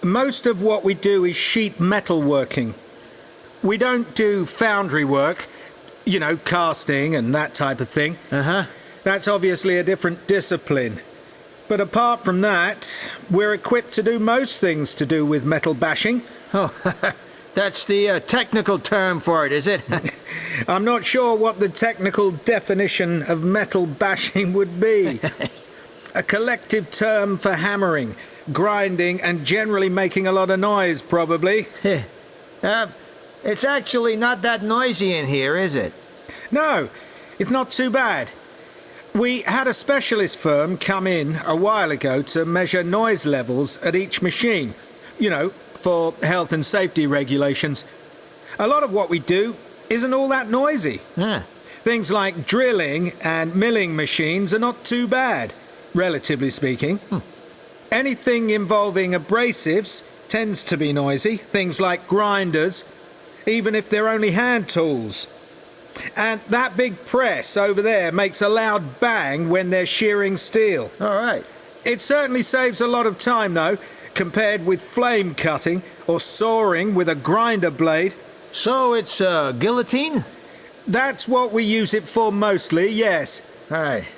Most of what we do is sheet metal working. We don't do foundry work, you know, casting and that type of thing. Uh-huh. That's obviously a different discipline. But apart from that, we're equipped to do most things to do with metal bashing. Oh, that's the technical term for it, is it? I'm not sure what the technical definition of metal bashing would be. A collective term for hammering, grinding, and generally making a lot of noise, probably. It's actually not that noisy in here, is it? No, it's not too bad. We had a specialist firm come in a while ago to measure noise levels at each machine, you know, for health and safety regulations. A lot of what we do isn't all that noisy. Yeah. Things like drilling and milling machines are not too bad, relatively speaking. Anything involving abrasives tends to be noisy, things like grinders, even if they're only hand tools. And that big press over there makes a loud bang when they're shearing steel. All right. It certainly saves a lot of time, though, compared with flame cutting or sawing with a grinder blade. So it's guillotine? That's what we use it for mostly, yes. All right.